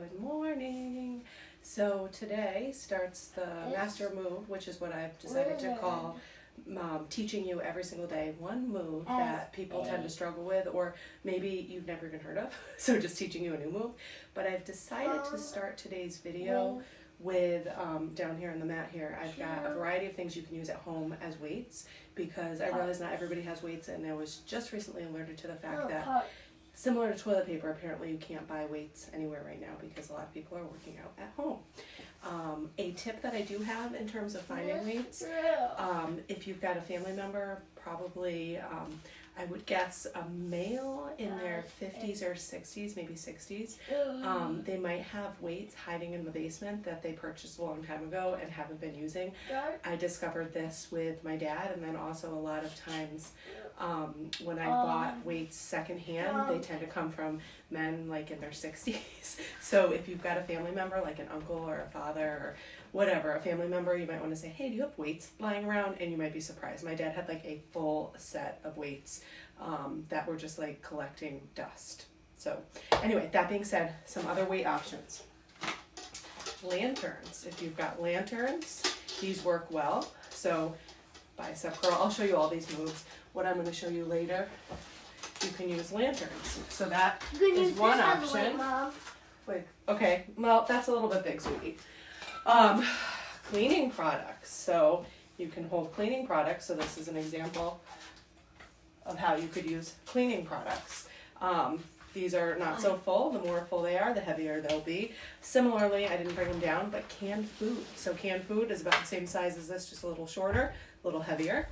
Good morning. So today starts the master move, which is what I've decided to call teaching you every single day one move that people tend to struggle with, or maybe you've never even heard of, so just teaching you a new move. But I've decided to start today's video with, down here on the mat here, I've got a variety of things you can use at home as weights, because I realize not everybody has weights, and I was just recently alerted to the fact that similar to toilet paper, apparently you can't buy weights anywhere right now because a lot of people are working out at home. A tip that I do have in terms of finding weights, if you've got a family member, probably I would guess a male in their 50s or 60s, maybe 60s, they might have weights hiding in the basement that they purchased a long time ago and haven't been using. I discovered this with my dad, and then also a lot of times when I bought weights secondhand, they tend to come from men like in their 60s. So if you've got a family member like an uncle or a father or whatever, a family member, you might want to say, hey, do you have weights lying around? And you might be surprised. My dad had like a full set of weights that were just like collecting dust. So anyway, that being said, some other weight options. Lanterns. If you've got lanterns, these work well. So bicep curl. I'll show you all these moves. What I'm going to show you later, you can use lanterns. So that is one option. Wait, okay, well, that's a little bit big, sweetie. Cleaning products. So you can hold cleaning products. So this is an example of how you could use cleaning products. These are not so full. The more full they are, the heavier they'll be. Similarly, I didn't bring them down, but canned food. So canned food is about the same size as this, just a little shorter, a little heavier.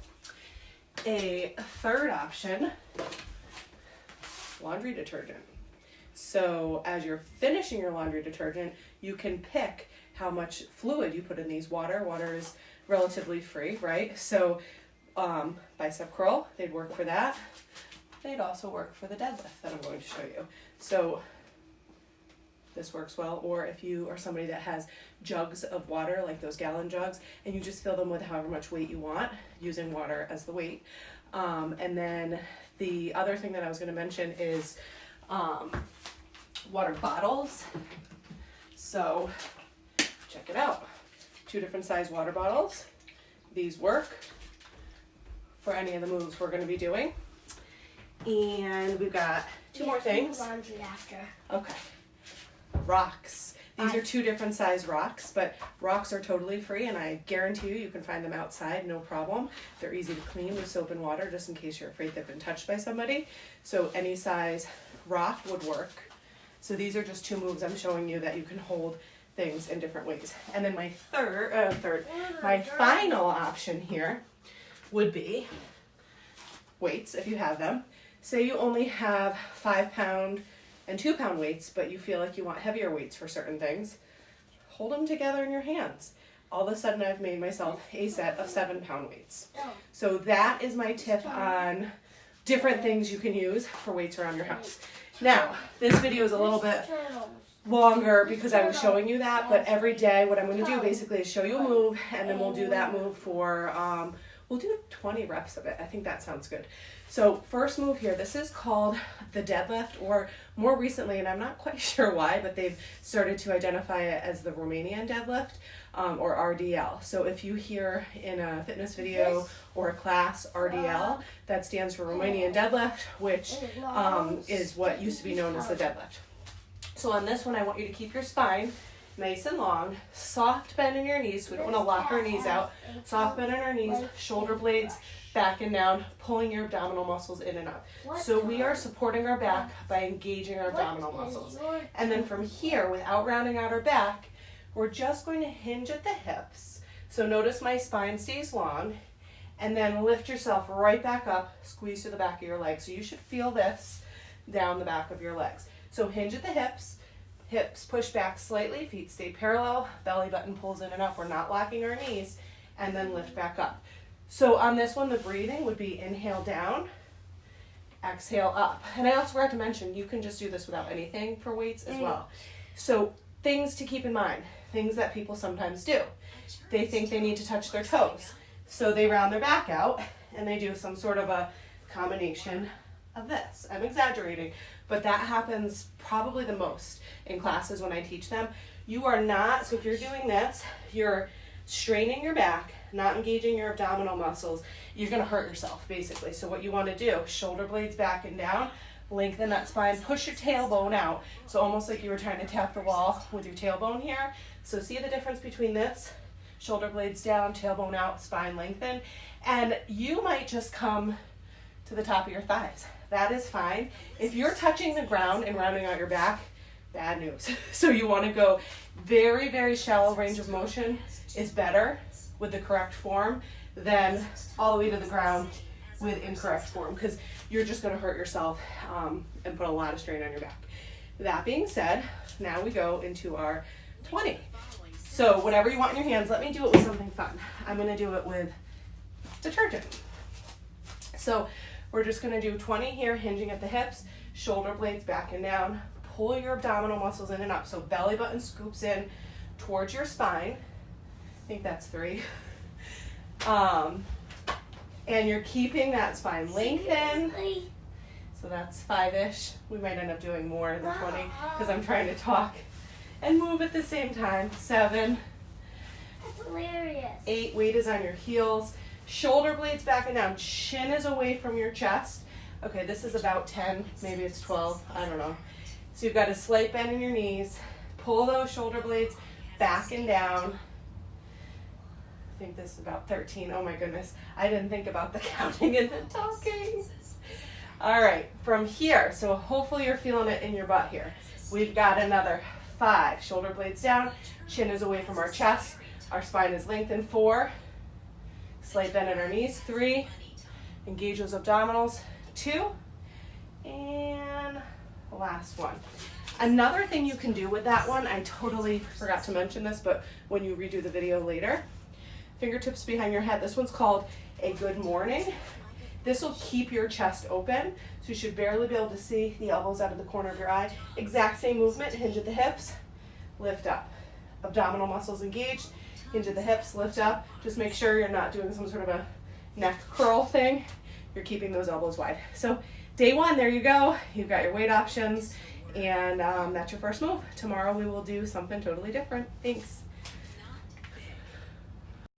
A third option, laundry detergent. So as you're finishing your laundry detergent, you can pick how much fluid you put in these. Water is relatively free, right? So bicep curl, they'd work for that. They'd also work for the deadlift that I'm going to show you. So this works well. Or if you are somebody that has jugs of water, like those gallon jugs, and you just fill them with however much weight you want, using water as the weight. And then the other thing that I was going to mention is water bottles. So check it out. 2 different size water bottles. These work for any of the moves we're going to be doing. And we've got 2 more things. Laundry after. Okay. Rocks. These are 2 different size rocks, but rocks are totally free, and I guarantee you can find them outside, no problem. They're easy to clean with soap and water, just in case you're afraid they've been touched by somebody. So any size rock would work. So these are just 2 moves I'm showing you that you can hold things in different ways. And then my my final option here would be weights, if you have them. Say you only have 5-pound and 2-pound weights, but you feel like you want heavier weights for certain things. Hold them together in your hands. All of a sudden, I've made myself a set of 7-pound weights. So that is my tip on different things you can use for weights around your house. Now, this video is a little bit longer because I was showing you that, but every day what I'm going to do basically is show you a move, and then we'll do that move for, we'll do 20 reps of it. I think that sounds good. So first move here, this is called the deadlift, or more recently, and I'm not quite sure why, but they've started to identify it as the Romanian deadlift, or RDL. So if you hear in a fitness video or a class RDL, that stands for Romanian deadlift, which is what used to be known as the deadlift. So on this one, I want you to keep your spine nice and long, soft bend in your knees. We don't want to lock our knees out. Soft bend in our knees, shoulder blades back and down, pulling your abdominal muscles in and up. So we are supporting our back by engaging our abdominal muscles. And then from here, without rounding out our back, we're just going to hinge at the hips. So notice my spine stays long, and then lift yourself right back up, squeeze to the back of your legs. So you should feel this down the back of your legs. So hinge at the hips. Hips push back slightly, feet stay parallel, belly button pulls in and up. We're not locking our knees, and then lift back up. So on this one, the breathing would be inhale down, exhale up. And I also forgot to mention, you can just do this without anything for weights as well. So things to keep in mind, things that people sometimes do. They think they need to touch their toes. So they round their back out, and they do some sort of a combination of this. I'm exaggerating, but that happens probably the most in classes when I teach them. You are not, so if you're doing this, you're straining your back, not engaging your abdominal muscles, you're gonna hurt yourself basically. So what you wanna do, shoulder blades back and down, lengthen that spine, push your tailbone out. So almost like you were trying to tap the wall with your tailbone here. So see the difference between this? Shoulder blades down, tailbone out, spine lengthen. And you might just come to the top of your thighs. That is fine. If you're touching the ground and rounding out your back, bad news. So you want to go very, very shallow range of motion is better with the correct form than all the way to the ground with incorrect form, because you're just going to hurt yourself and put a lot of strain on your back. That being said, now we go into our 20. So whatever you want in your hands, let me do it with something fun. I'm going to do it with detergent. So we're just going to do 20 here, hinging at the hips, shoulder blades back and down. Pull your abdominal muscles in and up. So belly button scoops in towards your spine. I think that's 3. And you're keeping that spine lengthened. So that's 5-ish. We might end up doing more than 20 because I'm trying to talk and move at the same time. 7. That's hilarious. 8, weight is on your heels. Shoulder blades back and down. Chin is away from your chest. Okay, this is about 10. Maybe it's 12. I don't know. So you've got a slight bend in your knees. Pull those shoulder blades back and down. I think this is about 13. Oh my goodness. I didn't think about the counting and the talking. All right, from here, so hopefully you're feeling it in your butt here. We've got another 5. Shoulder blades down. Chin is away from our chest. Our spine is lengthened. 4. Slight bend in our knees. 3. Engage those abdominals. 2. And last one. Another thing you can do with that one, I totally forgot to mention this, but when you redo the video later, fingertips behind your head. This one's called a good morning. This will keep your chest open, so you should barely be able to see the elbows out of the corner of your eye. Exact same movement, hinge at the hips, lift up. Abdominal muscles engaged, hinge at the hips, lift up. Just make sure you're not doing some sort of a neck curl thing. You're keeping those elbows wide. So day 1, there you go. You've got your weight options, and that's your first move. Tomorrow we will do something totally different. Thanks.